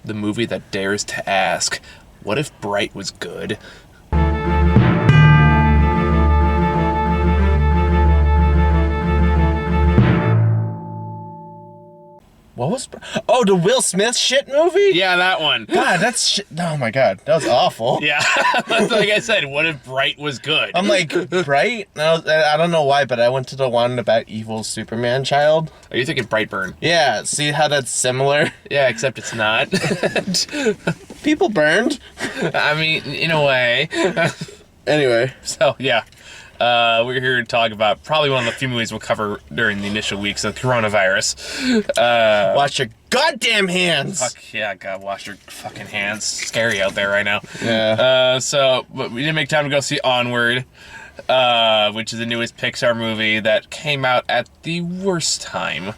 the movie that dares to ask, what if Bright was good? What was... Oh, the Will Smith shit movie? Yeah, that one. God, that's shit. Oh my God, that was awful. Yeah, like I said, what if Bright was good? I'm like, Bright? I don't know why, but I went to the one about evil Superman child. Are you thinking Brightburn? Yeah, see how that's similar? Yeah, except it's not. People burned. I mean, in a way. Anyway. So, yeah. We're here to talk about probably one of the few movies we'll cover during the initial weeks of coronavirus. Wash your goddamn hands. Fuck yeah, God, wash your fucking hands. Scary out there right now. Yeah. But we didn't make time to go see Onward, which is the newest Pixar movie that came out at the worst time.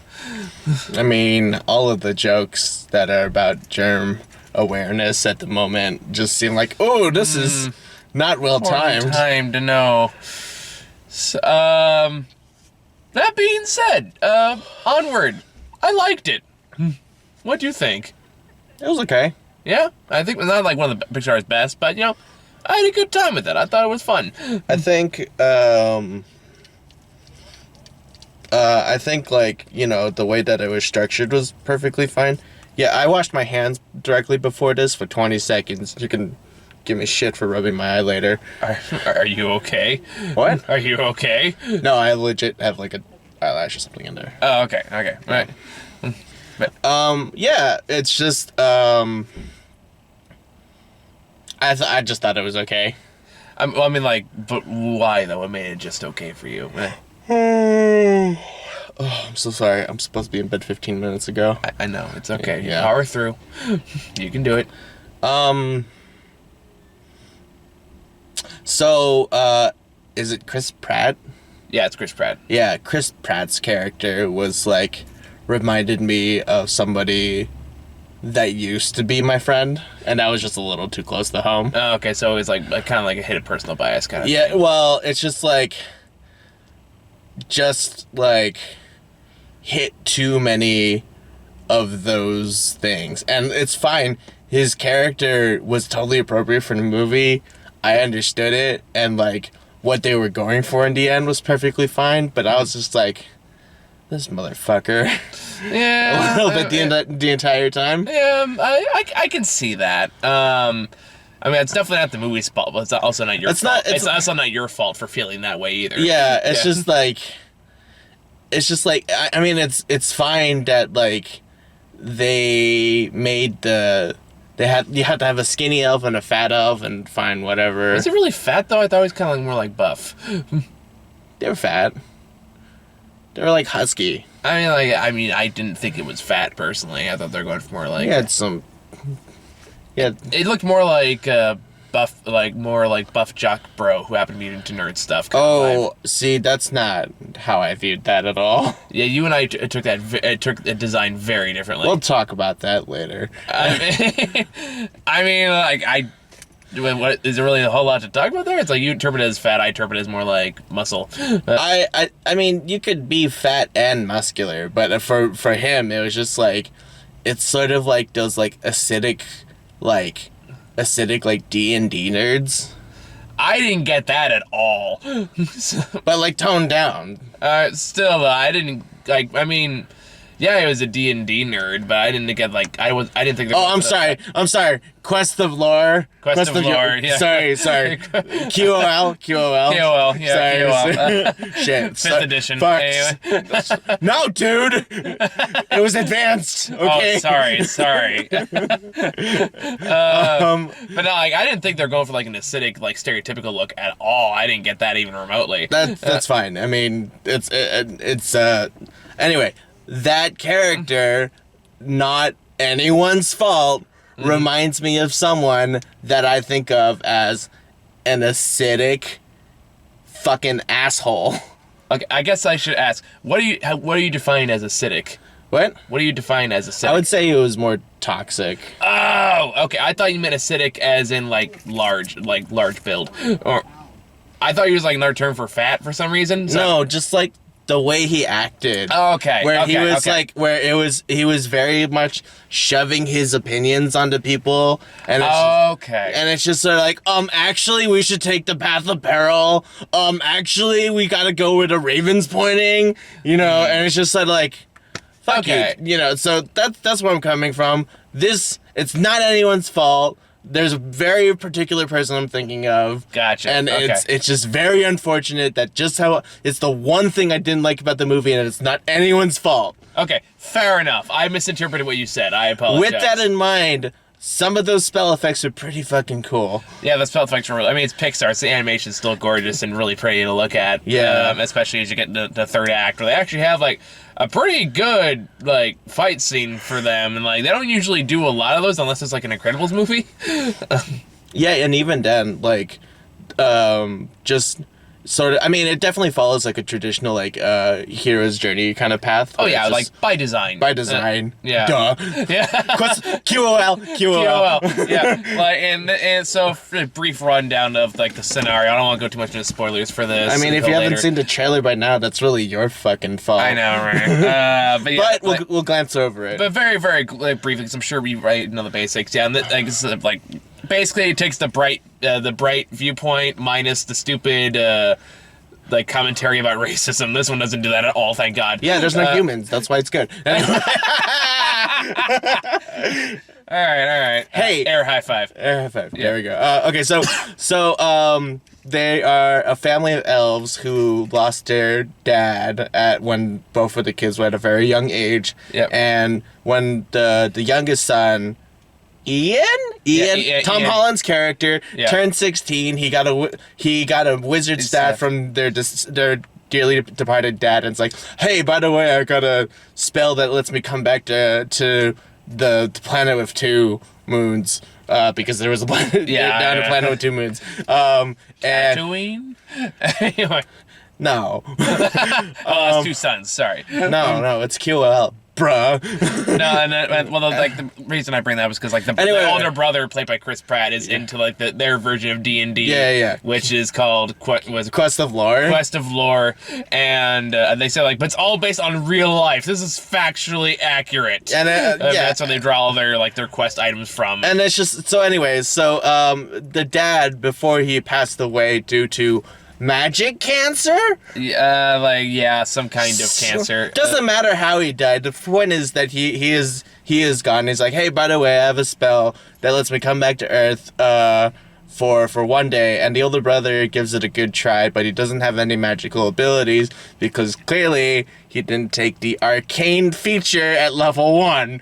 I mean, all of the jokes that are about germ awareness at the moment just seem like, oh, this is not well timed. Time to know. So, that being said, Onward, I liked it. What do you think? It was okay. Yeah, I think it's not like one of the Pixar's best, but I had a good time with it. I thought it was fun. I think like, the way that it was structured was perfectly fine. Yeah, I washed my hands directly before this for 20 seconds. You can give me shit for rubbing my eye later. Are you okay? What? Are you okay? No, I legit have like an eyelash or something in there. Oh, okay, all right. But, yeah, it's just, I just thought it was okay. I mean, like, but why, though? What made it just okay for you? Oh, I'm so sorry. I'm supposed to be in bed 15 minutes ago. I know, it's okay. Yeah. Power through. You can do it. So, is it Chris Pratt? Yeah, it's Chris Pratt. Yeah, Chris Pratt's character was, like, reminded me of somebody that used to be my friend, and that was just a little too close to home. Oh, okay, so it was like kind of like a hit of personal bias kind of Yeah, thing. well, it's just hit too many of those things. And it's fine. His character was totally appropriate for the movie. I understood it, and, like, what they were going for in the end was perfectly fine, but I was just like, this motherfucker. Yeah. A little bit the entire time. Yeah, I can see that. I mean, it's definitely not the movie's fault, but it's also not your fault. It's also not your fault for feeling that way either. Yeah, it's just like, I mean, it's fine that, like, they made you had to have a skinny elf and a fat elf and fine, whatever. Is it really fat, though? I thought it was kind of like more like buff. They were fat. They were like husky. I mean, I didn't think it was fat, personally. I thought they were going for more like... Yeah, It looked more like buff, like more like buff jock bro who happened to be into nerd stuff. Oh, see, that's not how I viewed that at all. Yeah, you and I took the design very differently. We'll talk about that later. I mean, like, what is there really a whole lot to talk about there? It's like you interpret it as fat, I interpret it as more like muscle. I mean, you could be fat and muscular, but for him, it was just like, it's sort of like those like acidic like D&D nerds. I didn't get that at all. But like toned down. Still, I didn't like. I mean, yeah, I was a D&D nerd, but I didn't get like I didn't think. Oh, I'm sorry. Quest of Lore. Quest of Lore. Yeah. Sorry. QOL. QOL. Yeah. QOL. Shit. Fifth edition. Anyway. No, dude. It was advanced. Okay. Oh, sorry. But no, like, I didn't think they're going for like an acidic, like stereotypical look at all. I didn't get that even remotely. That's fine. I mean, it's anyway. That character, not anyone's fault, reminds me of someone that I think of as an acidic fucking asshole. Okay, I guess I should ask, what do you define as acidic? What? What do you define as acidic? I would say it was more toxic. Oh, okay. I thought you meant acidic as in like large build. Or I thought you was like another term for fat for some reason. So. No, just like the way he acted. Okay. Where he was okay. like, he was very much shoving his opinions onto people, and it's just sort of like, actually, we should take the path of peril. Actually, we gotta go where the raven's pointing, and it's just sort of like, fuck you, so that's where I'm coming from. It's not anyone's fault. There's a very particular person I'm thinking of. Gotcha. And it's just very unfortunate that it's the one thing I didn't like about the movie, and it's not anyone's fault. Okay, fair enough. I misinterpreted what you said. I apologize. With that in mind, some of those spell effects are pretty fucking cool. Yeah, the spell effects are really... I mean, it's Pixar, so the animation's still gorgeous and really pretty to look at. Yeah. Especially as you get into the third act, where they actually have, like, a pretty good, like, fight scene for them. And, like, they don't usually do a lot of those unless it's, like, an Incredibles movie. Yeah, and even then, like, just... sort of, I mean, it definitely follows like a traditional like hero's journey kind of path. Oh yeah, like by design. By design. Yeah. Duh. Yeah. QOL. Yeah. Like and so a brief rundown of like the scenario. I don't want to go too much into spoilers for this. I mean, if you haven't seen the trailer by now, that's really your fucking fault. I know, right? But yeah, we'll glance over it. But very, very briefly, because I'm sure we know the basics. Yeah, and like basically it takes the bright viewpoint minus the stupid like commentary about racism. This one doesn't do that at all, thank God. Yeah, there's no humans. That's why it's good. All right. Hey, air high five. Air high five. Yeah. There we go. Okay, so they are a family of elves who lost their dad when both of the kids were at a very young age. Yep. And when the youngest son, Ian, Tom Holland's character, turned 16. He got a wizard staff from their dearly departed dad, and it's like, hey, by the way, I got a spell that lets me come back to the planet with 2 moons. Because there was a planet, a planet with 2 moons. And Tatooine? Anyway. No. It's 2 sons. Sorry. No, it's QOL. Bruh. The reason I bring that was because like the older brother played by Chris Pratt is into like their version of D&D. Yeah. Which is called Quest of Lore. Quest of Lore, and they say like, but it's all based on real life. This is factually accurate. And that's where they draw all their quest items from. And it's just the dad, before he passed away due to magic cancer? Some kind of cancer. Doesn't matter how he died. The point is that he is gone. He's like, hey, by the way, I have a spell that lets me come back to Earth for one day. And the older brother gives it a good try, but he doesn't have any magical abilities because clearly he didn't take the arcane feature at level 1.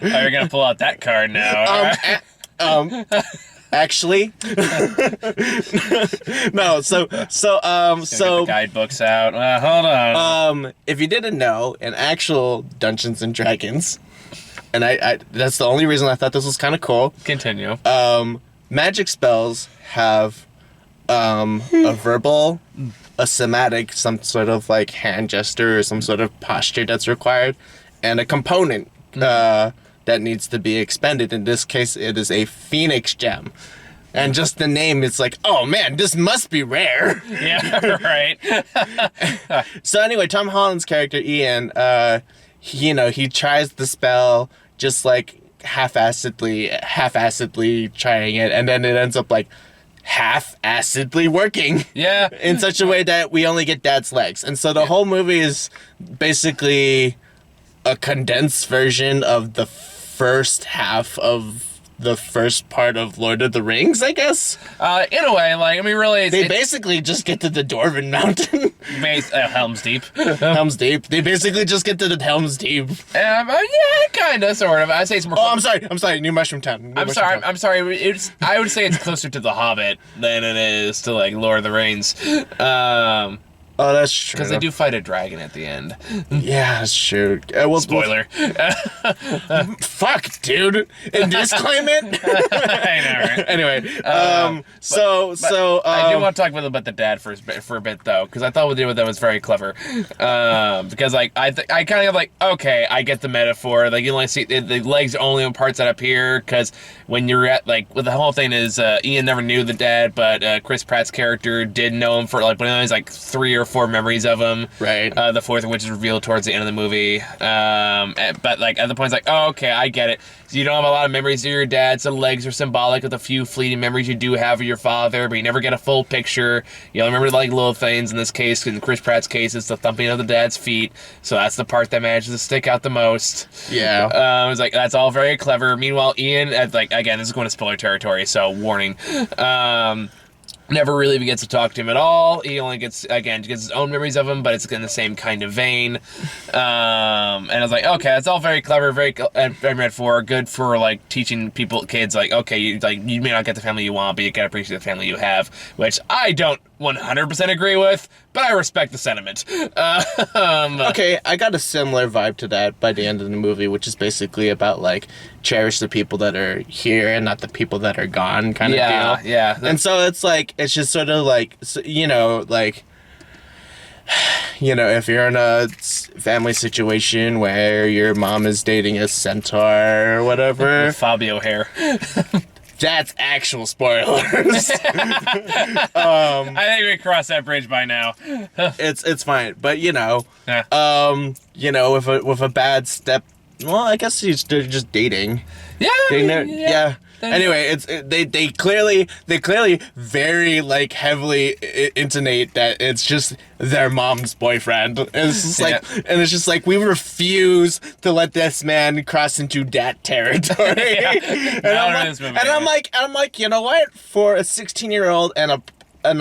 You're gonna pull out that card now. Actually, no. So get the guidebooks out. Hold on. If you didn't know, in actual Dungeons and Dragons, and I that's the only reason I thought this was kind of cool. Continue. Magic spells have a verbal, a somatic, some sort of like hand gesture or some sort of posture that's required, and a component. That needs to be expended. In this case, it is a Phoenix gem. And just the name, it's like, oh man, this must be rare. Yeah, right. So anyway, Tom Holland's character, Ian, he tries the spell just like half-assedly trying it, and then it ends up like half-assedly working. Yeah. In such a way that we only get dad's legs. And so the whole movie is basically a condensed version of the first half of the first part of Lord of the Rings, I guess. In a way, like, I mean, really, they basically just get to the Dwarven Mountain. Helm's Deep. Helm's Deep. They basically just get to the Helm's Deep. Yeah, kind of, sort of. I'd say it's more. Oh, I'm sorry. New Mushroom Town. I'm sorry. I would say it's closer to The Hobbit than it is to like Lord of the Rings. Oh, that's true. Because they do fight a dragon at the end. Yeah, that's true. Spoiler. Fuck, dude. In this climate? I know, right? Anyway, I do want to talk about the dad for a bit, though, because I thought what they did with that was very clever. Because, like, I kind of, like, okay, I get the metaphor. Like, you only see the legs are only on parts that appear, because when you're at, like, the whole thing is Ian never knew the dad, but Chris Pratt's character did know him for, like, when he was, like, 3 or or 4 memories of him. Right. The fourth of which is revealed towards the end of the movie. But like at the point, it's like, oh, okay, I get it. So you don't have a lot of memories of your dad, so the legs are symbolic of the few fleeting memories you do have of your father, but you never get a full picture. You only remember like little things. In this case, in Chris Pratt's case, it's the thumping of the dad's feet. So that's the part that manages to stick out the most. Yeah. It's like, that's all very clever. Meanwhile, Ian, like, again, this is going to spoiler territory, so warning. Never really even gets to talk to him at all. He only gets his own memories of him, but it's in the same kind of vein. And I was like, okay, that's all very clever, very metaphor, good for like teaching kids, like, okay, you may not get the family you want, but you can appreciate the family you have, which I don't 100% agree with, but I respect the sentiment. Okay, I got a similar vibe to that by the end of the movie, which is basically about like cherish the people that are here and not the people that are gone kind of deal. Yeah. And so it's like, it's just sort of like, you know, like, you know, if you're in a family situation where your mom is dating a centaur or whatever. With Fabio hair. That's actual spoilers. I think we crossed that bridge by now. It's fine, but you know, Yeah. you know, with a bad step, well, I guess they're just dating. Yeah. Yeah. Anyway, they clearly very like heavily intonate that it's just their mom's boyfriend. And it's just like, and it's just like, we refuse to let this man cross into that territory. And I'm like, you know what? For a 16-year-old and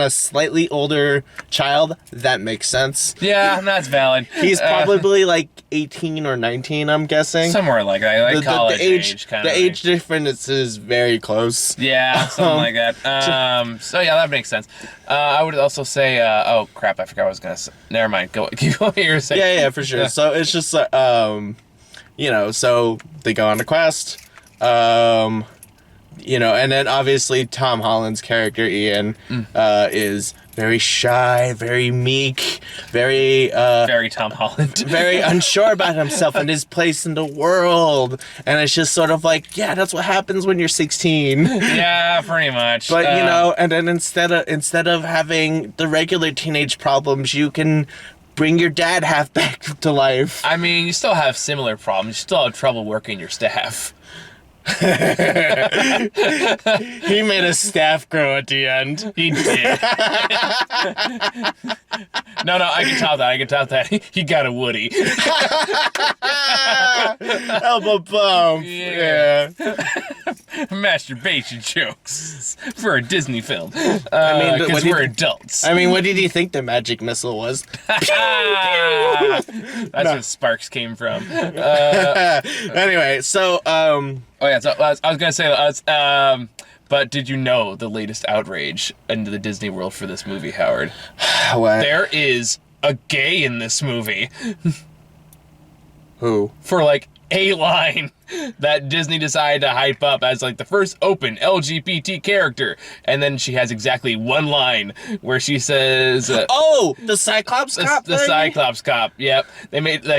a slightly older child, that makes sense. Yeah, that's valid. He's probably like 18 or 19, I'm guessing. Somewhere like that, like college age kind of. The age difference is very close. Yeah, something like that. So yeah, that makes sense. I would also say, oh crap, I forgot what I was gonna say. Never mind. Keep going. You were saying. Yeah, for sure. Yeah. So it's just, you know, so they go on a quest. You know, and then obviously Tom Holland's character Ian is very shy, very meek, very Tom Holland, very unsure about himself and his place in the world. And it's just sort of like, yeah, that's what happens when you're 16. Yeah, pretty much. But you know, and then instead of having the regular teenage problems, you can bring your dad half back to life. I mean, you still have similar problems. You still have trouble working your staff. He made a staff grow at the end. He did. No, I can top that. He got a Woody. Elbow bump. Yeah. Masturbation jokes for a Disney film. I mean, because we're adults. I mean, what did you think the magic missile was? That's where Sparks came from. Anyway, so Oh yeah, so I was gonna say, but did you know the latest outrage into the Disney World for this movie, Howard? What? There is a gay in this movie. Who? For like a line that Disney decided to hype up as like the first open LGBT character, and then she has exactly one line where she says, "Oh, the Cyclops cop." The Cyclops cop. Yep.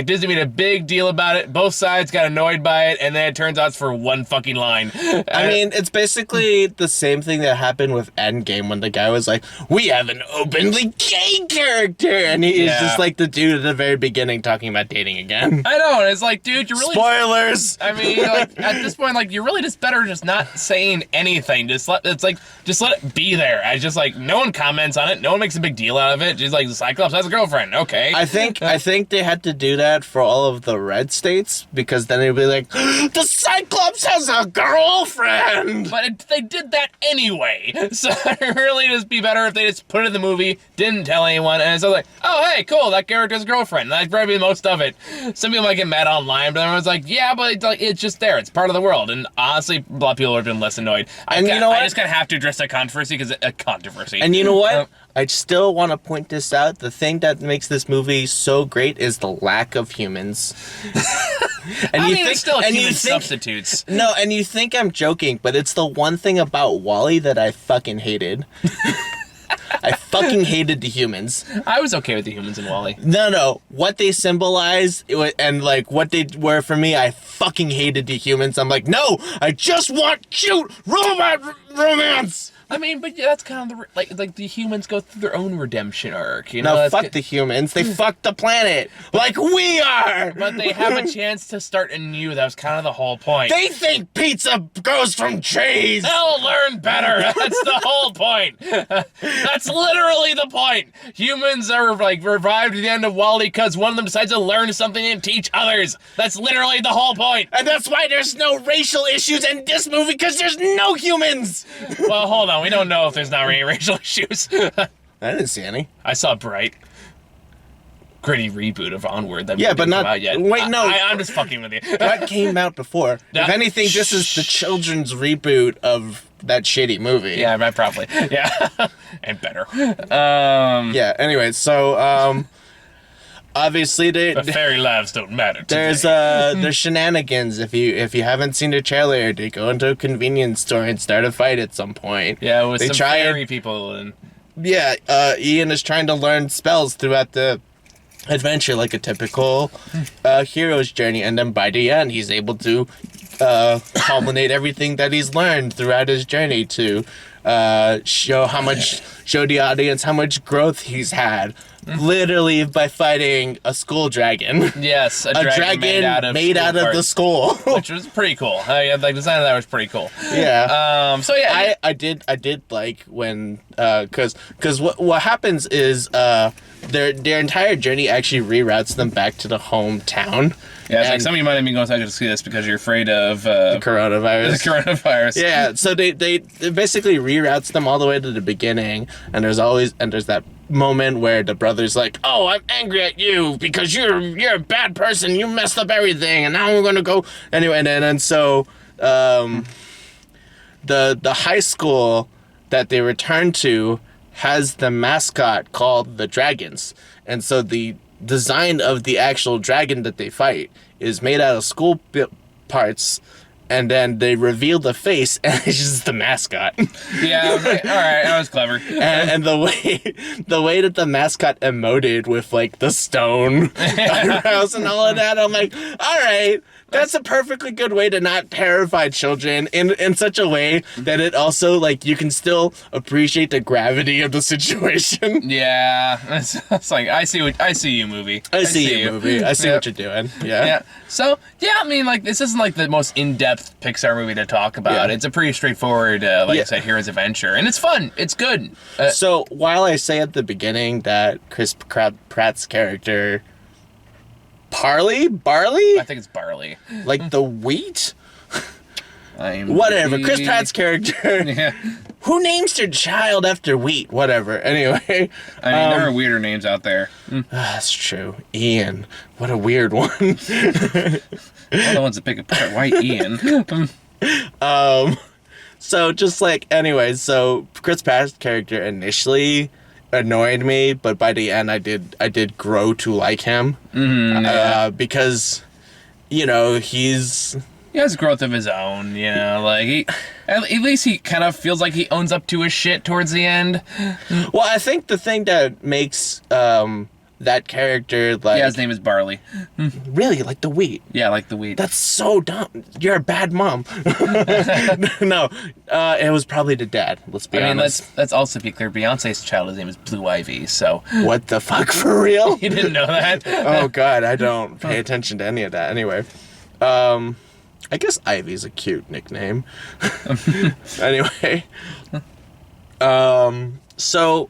Disney made a big deal about it. Both sides got annoyed by it, and then it turns out it's for one fucking line. I mean, it's basically the same thing that happened with Endgame when the guy was like, "We have an openly gay character," and he is just like the dude at the very beginning talking about dating again. I know, and it's like, dude, you're really spoilers. I mean, like, at this point, like, you're really just better just not saying anything. Just let it be there. I just like, no one comments on it. No one makes a big deal out of it. Just like, the Cyclops has a girlfriend. Okay. I think they had to do that for all of the red states, because then it'd be like, the Cyclops has a girlfriend. But they did that anyway. So it really just be better if they just put it in the movie, didn't tell anyone, and it's like, oh hey, cool, that character's girlfriend. That's probably most of it. Some people might get mad online, but everyone's like, yeah, but it's just there. It's part of the world. And honestly, a lot of people have been less annoyed. And you know what? I just kind of have to address that controversy because it's a controversy. And you know what? I still want to point this out. The thing that makes this movie so great is the lack of humans. It's still human substitutes. No, and you think I'm joking, but it's the one thing about WALL-E that I fucking hated. I fucking hated the humans. I was okay with the humans in WALL-E. No. What they symbolize and like what they were for me, I fucking hated the humans. I'm like, no, I just want cute romance. I mean, but yeah, that's kind of like the humans go through their own redemption arc. You know, No, fuck the humans. They fucked the planet like we are. But they have a chance to start anew. That was kind of the whole point. They think pizza grows from trees. They'll learn better. That's the whole point. That's literally the point. Humans are like revived at the end of WALL-E because one of them decides to learn something and teach others. That's literally the whole point. And that's why there's no racial issues in this movie, because there's no humans. Well, hold on. We don't know if there's not any racial issues. I didn't see any. I saw Bright. Gritty reboot of Onward. That Yeah, but didn't not. come out yet. Wait, no. I'm just fucking with you. That came out before. If anything, this is the children's reboot of that shitty movie. Yeah, right, probably. Yeah, and better. Yeah. Anyway, so obviously But fairy lives don't matter today. there's shenanigans. If you haven't seen the trailer, they go into a convenience store and start a fight at some point. Yeah, with they some try fairy people and. Yeah, Ian is trying to learn spells throughout the adventure like a typical hero's journey, and then by the end he's able to culminate everything that he's learned throughout his journey to show the audience how much growth he's had, literally by fighting a skull dragon. Yes, a dragon made out of the skull, which was pretty cool. Yeah, the design of that was pretty cool. Yeah. So yeah, I did like when because what happens is their entire journey actually reroutes them back to the hometown. Yeah, it's like some of you might have been going to see this because you're afraid of the coronavirus. The coronavirus. Yeah, so they basically reroutes them all the way to the beginning, and there's that moment where the brother's like, "Oh, I'm angry at you because you're a bad person. You messed up everything, and now we're gonna go anyway." And so the high school that they return to has the mascot called the Dragons, and so the design of the actual dragon that they fight is made out of school parts, and then they reveal the face, and it's just the mascot. Yeah, all right, that was clever. And the way that the mascot emoted with like the stone eyebrows and all of that, I'm like, all right. That's a perfectly good way to not terrify children in such a way that it also, like, you can still appreciate the gravity of the situation. Yeah, it's like, I see you, movie. I see you, movie. I see what you're doing. Yeah. Yeah. So, yeah, I mean, like, this isn't, like, the most in-depth Pixar movie to talk about. Yeah. It's a pretty straightforward, I said, hero's adventure. And it's fun. It's good. So, while I say at the beginning that Chris Pratt's character... Barley? I think it's barley. Like the wheat? Whatever. Chris Pratt's character. Yeah. Who names their child after wheat? Whatever. Anyway. I mean, there are weirder names out there. That's true. Ian. What a weird one. All the ones that pick apart white Ian. So just like, anyways, so Chris Pratt's character initially annoyed me, but by the end I did grow to like him. Because, you know, he has growth of his own, you know, like at least he kind of feels like he owns up to his shit towards the end. Well, I think the thing that makes that character, like... Yeah, his name is Barley. Really? Like the wheat? Yeah, like the wheat. That's so dumb. You're a bad mom. No, it was probably the dad, let's be honest. Let's also be clear. Beyonce's child's name is Blue Ivy, so... What the fuck, for real? You didn't know that? Oh, God, I don't pay attention to any of that. Anyway, I guess Ivy's a cute nickname. Anyway, so...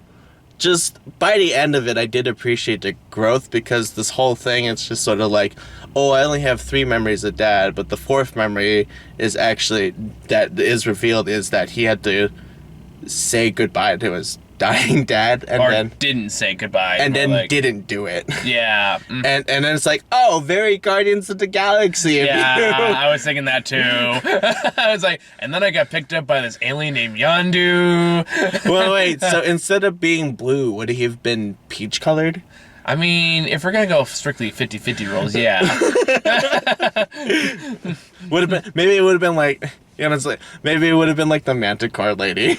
Just by the end of it, I did appreciate the growth, because this whole thing, it's just sort of like, oh, I only have 3 memories of Dad, but the 4th memory is actually, that is revealed, is that he had to say goodbye to his dying dad, and then didn't say goodbye, and then didn't do it. Yeah. And then it's like, oh, very Guardians of the Galaxy. Yeah, I was thinking that too. I was like, and then I got picked up by this alien named Yondu. Well, wait, so instead of being blue, would he have been peach colored? I mean, if we're gonna go strictly 50-50 rules, yeah. Maybe it would have been like, you know, it's like, maybe it would have been like the Manticore lady.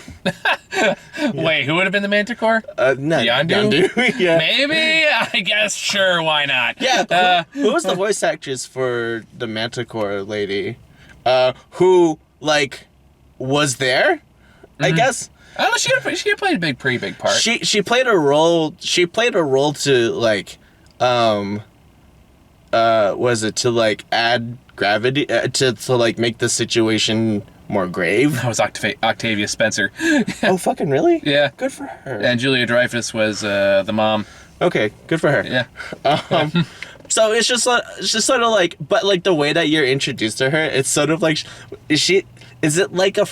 Wait, who would have been the Manticore? No, Yondu. Yeah. Maybe? I guess, sure, why not? Yeah, who was the voice actress for the Manticore lady? Who, like, was there, I guess? I don't know. She had played a pretty big part. She played a role. She played a role to like, was it to like add gravity to like make the situation more grave? That was Octavia Spencer. Oh, fucking really? Yeah. Good for her. And Julia Dreyfus was the mom. Okay, good for her. Yeah. So it's just sort of like, but like the way that you're introduced to her, it's sort of like, is it like a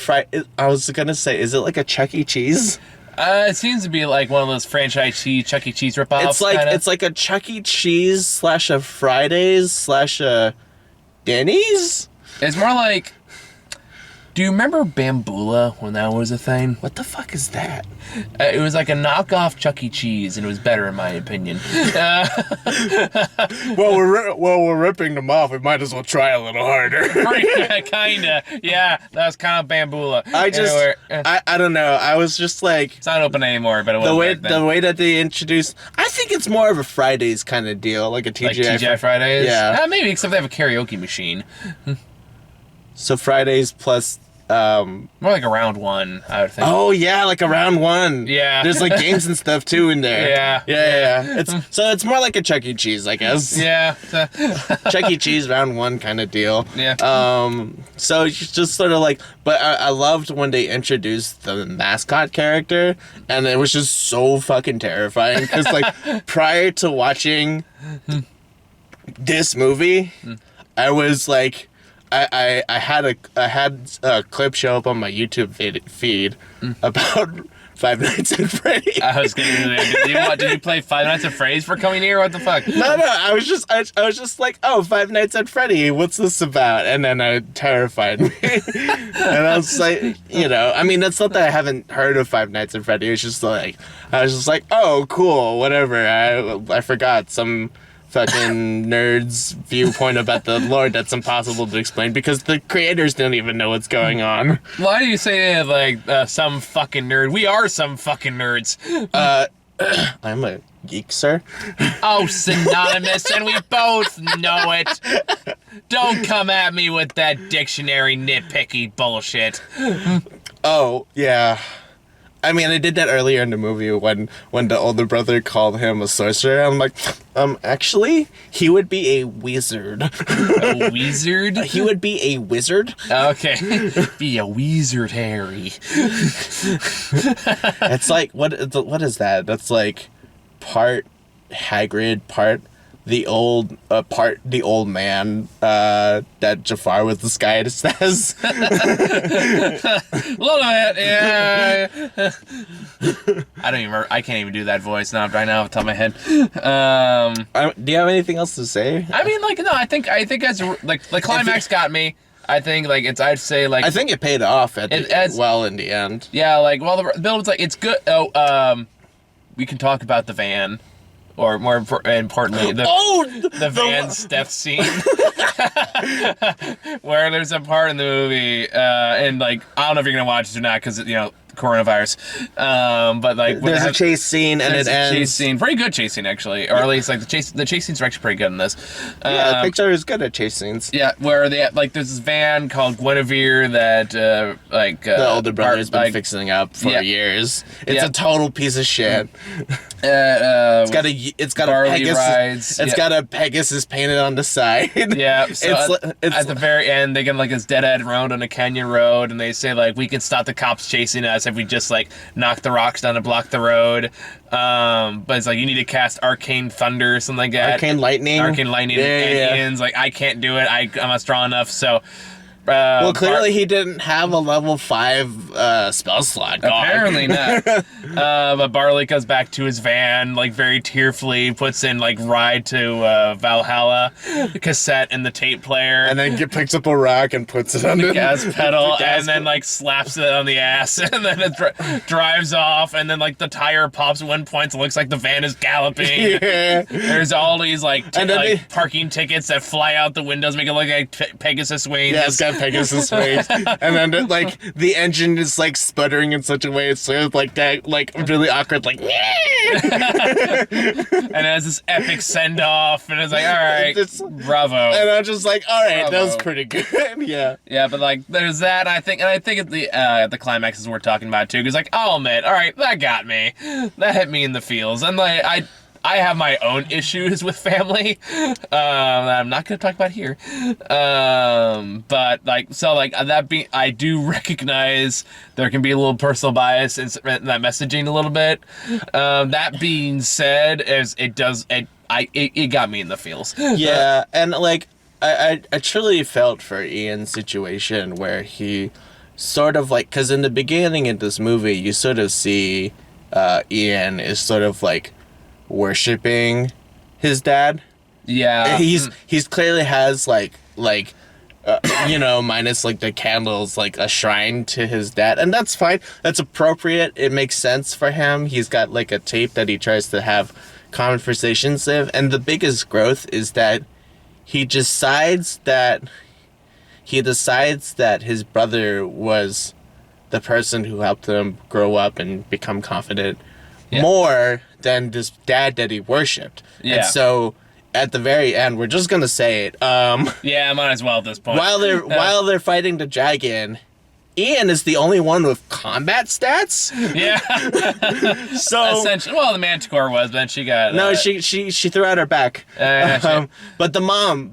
I was gonna say, is it like a Chuck E. Cheese? It seems to be like one of those franchise Chuck E. Cheese ripoffs. It's like a Chuck E. Cheese / a Fridays / a Denny's. It's more like. Do you remember Bamboola when that was a thing? What the fuck is that? It was like a knockoff Chuck E. Cheese, and it was better in my opinion. Well, we're ripping them off. We might as well try a little harder. Kinda, yeah. That was kind of Bamboola. I don't know. I was just like, it's not open anymore, but it was the way that they introduced. I think it's more of a Fridays kind of deal, like a TGI. Like TGI Fridays. Yeah, maybe except they have a karaoke machine. So Fridays plus. More like a round one, I would think. Oh yeah, like a round one. Yeah. There's like games and stuff too in there. Yeah. It's more like a Chuck E. Cheese, I guess. Yeah. Chuck E. Cheese round one kind of deal. Yeah. So it's just sort of like, but I loved when they introduced the mascot character, and it was just so fucking terrifying because like prior to watching this movie, I was like. I had a clip show up on my YouTube feed about Five Nights at Freddy's. I was getting there. Did you play Five Nights at Freddy's for coming here? What the fuck? No. I was just like, oh, Five Nights at Freddy. What's this about? And then it terrified me. And I was like, I mean, it's not that I haven't heard of Five Nights at Freddy. It's just like, I was just like, oh, cool, whatever. I forgot some fucking nerd's viewpoint about the lore that's impossible to explain because the creators don't even know what's going on. Why do you say like some fucking nerd? We are some fucking nerds. I'm a geek, sir. Oh, synonymous, and we both know it. Don't come at me with that dictionary nitpicky bullshit. Oh, yeah. I mean, I did that earlier in the movie when the older brother called him a sorcerer. I'm like, actually, he would be a wizard. A wizard? He would be a wizard. Okay. Be a wizard, Harry. It's like, what is that? That's like part Hagrid, part the old man that Jafar was disguised as. A little bit, yeah. I don't even remember. I can't even do that voice now right now off the top of my head. Do you have anything else to say? I mean, like, no, I think as like the climax got me. I think like I think it paid off in the end. Yeah, like the build was like it's good. We can talk about the van. Or more importantly, the van's death scene. Where there's a part in the movie, and like, I don't know if you're going to watch it or not, because, coronavirus. But like, there's a chase scene, and it ends. Chase scene, pretty good chase scene actually, or at least like the chase scenes are actually pretty good in this. Yeah, Pixar is good at chase scenes. Yeah, where they there's this van called Guinevere that the older brother's been fixing up for years. It's a total piece of shit. It's got a Pegasus. It's got a Pegasus painted on the side. Yeah, so at the very end, they get like this dead end road on a canyon road, and they say like, we can stop the cops chasing us if we just like knock the rocks down to block the road. But it's like, you need to cast Arcane Thunder or something like that. Arcane Lightning. And Ian's like, I can't do it. I'm not strong enough. So. Well, clearly he didn't have a level 5 spell slot. Apparently not. But Barley comes back to his van, like very tearfully, puts in like Ride to Valhalla, the cassette and the tape player, and then picks up a rock and puts it on the gas pedal, and then like slaps it on the ass, and then it drives off, and then like the tire pops at one point, so it looks like the van is galloping. Yeah. There's all these like parking tickets that fly out the windows, make it look like Pegasus wings. Yeah, it's got Pegasus wings, and then like the engine is like sputtering in such a way it's sort of like that, like really awkward, like. And it has this epic send off, and it's like, all right, bravo. And I'm just like, all right, Bravo. that was pretty good. Yeah. Yeah, but like, there's that. I think at the climax is worth talking about too, because like, I'll admit, all right, that got me. That hit me in the feels, and like, I have my own issues with family that I'm not going to talk about here. But like, so like that being, I do recognize there can be a little personal bias in that messaging a little bit. That being said, it got me in the feels. Yeah, and like I truly felt for Ian's situation where he sort of like, because in the beginning of this movie, you sort of see Ian is sort of like worshipping his dad. Yeah, he's clearly has like minus like the candles, like a shrine to his dad, and that's fine. That's appropriate. It makes sense for him. He's got like a tape that he tries to have conversations with, and the biggest growth is that he decides that his brother was the person who helped him grow up and become confident more than this dad that he worshipped. Yeah. And so at the very end, we're just gonna say it. Yeah, might as well at this point. While they're fighting the dragon, Ian is the only one with combat stats. Yeah. So essentially, well, the Manticore was, but then she got she threw out her back. But the mom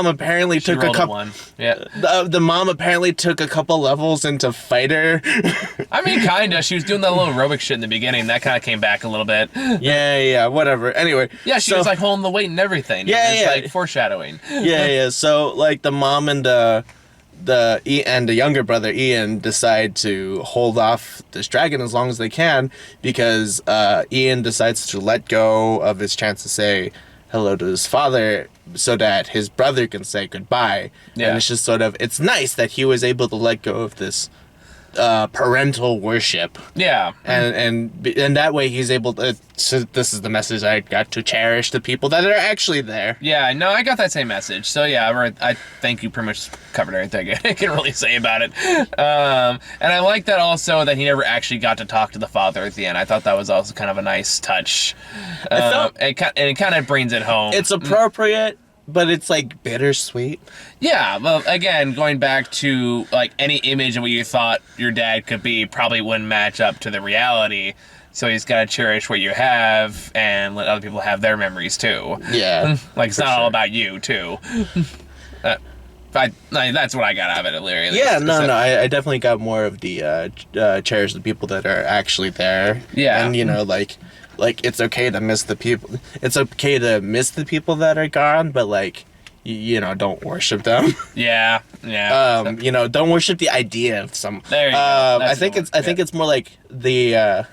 apparently took a couple. One. Yeah. The mom apparently took a couple levels into fighter. I mean, kinda. She was doing that little aerobic shit in the beginning. That kind of came back a little bit. Yeah. Whatever. Anyway. Yeah, she was like holding the weight and everything. Yeah. Like foreshadowing. Yeah. So like the mom and the younger brother Ian decide to hold off this dragon as long as they can, because Ian decides to let go of his chance to say hello to his father so that his brother can say goodbye. Yeah. And it's just sort of, it's nice that he was able to let go of this parental worship. Yeah. And that way he's able to, so this is the message I got, to cherish the people that are actually there. Yeah, no, I got that same message. So yeah, I think you pretty much covered everything I can really say about it. And I like that also that he never actually got to talk to the father at the end. I thought that was also kind of a nice touch. It kind of brings it home. It's appropriate, but it's like bittersweet. Yeah, well, again, going back to like any image of what you thought your dad could be probably wouldn't match up to the reality. So he's got to cherish what you have and let other people have their memories too. Yeah. Like it's not all about you too. That's what I got out of it, Larry. Yeah, no, I definitely got more of the cherish the people that are actually there. Yeah. And like it's okay to miss the people. It's okay to miss the people that are gone, but like, don't worship them. Yeah. Don't worship the idea of some. There you go. I think it's more like the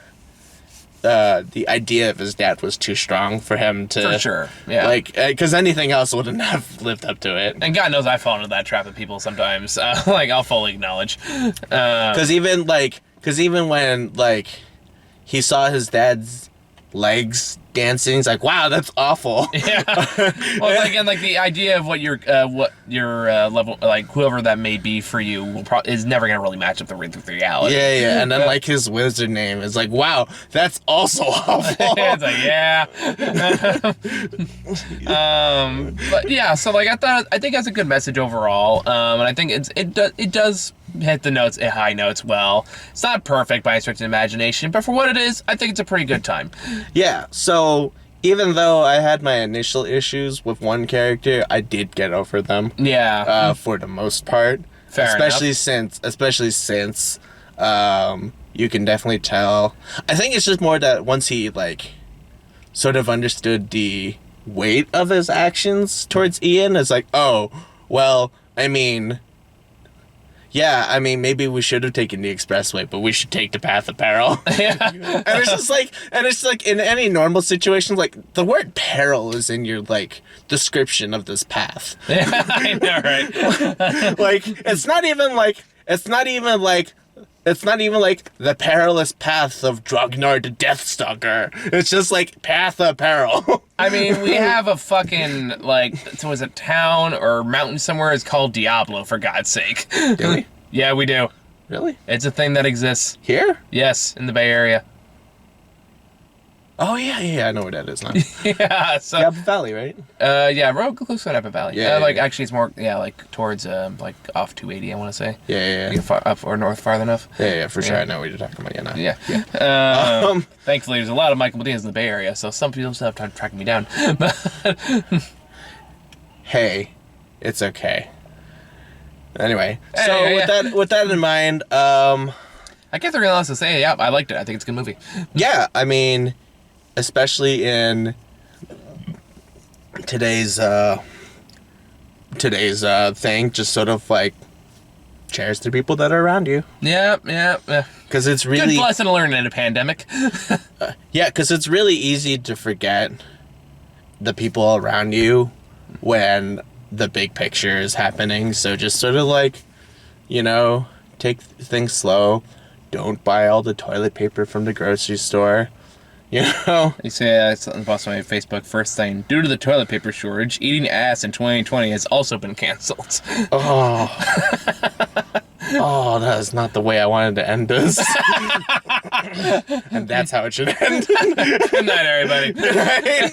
idea of his dad was too strong for him to. For sure. Yeah. Like, because anything else wouldn't have lived up to it. And God knows I fall into that trap of people sometimes. Like I'll fully acknowledge. Because even when like he saw his dad's legs dancing, he's like, wow, that's awful. Yeah. Well, again, like the idea of what your level, like whoever that may be for you, is never gonna really match up with reality. Yeah. And then like his wizard name is like, wow, that's also awful. It's like, yeah. But yeah, so like I think that's a good message overall. And I think it does hit the high notes well. It's not perfect by any stretch of the imagination, but for what it is, I think it's a pretty good time. Yeah, so even though I had my initial issues with one character, I did get over them. Yeah. For the most part. Fair especially enough. since you can definitely tell. I think it's just more that once he like sort of understood the weight of his actions towards Ian, it's like, oh, well, maybe we should have taken the expressway, but we should take the path of peril. Yeah. And it's like in any normal situation, like the word peril is in your like description of this path. Yeah, I know, right? Like it's not even like It's not even like the perilous path of Drognard to Deathstalker. It's just like path of peril. I mean, we have a fucking, like, so was it town or mountain somewhere? It's called Diablo, for God's sake. Do we? Yeah, we do. Really? It's a thing that exists. Here? Yes, in the Bay Area. Oh, yeah, I know where that is now. Yeah, so... Napa Valley, right? Yeah, real close to Napa Valley. Yeah, like, yeah. actually, it's more, like, towards, like, off 280, I want to say. Yeah. You get up or north farther enough. Yeah, for sure. Yeah. I know what you're talking about. Yeah, no. Yeah. Thankfully, there's a lot of Michael Medinas in the Bay Area, so some people still have time tracking me down. Hey, it's okay. Anyway, Hey, so yeah. with that in mind, I guess the real honest to say, yeah, I liked it. I think it's a good movie. yeah, I mean, especially in today's thing, just sort of like cherish the people that are around you. Yeah. Because it's really Good lesson to learn in a pandemic. yeah, because it's really easy to forget the people around you when the big picture is happening. So just sort of like, take things slow. Don't buy all the toilet paper from the grocery store. You see, something posted on my Facebook. First thing, due to the toilet paper shortage, eating ass in 2020 has also been canceled. Oh, that is not the way I wanted to end this. And that's how it should end. Good night, everybody. Right?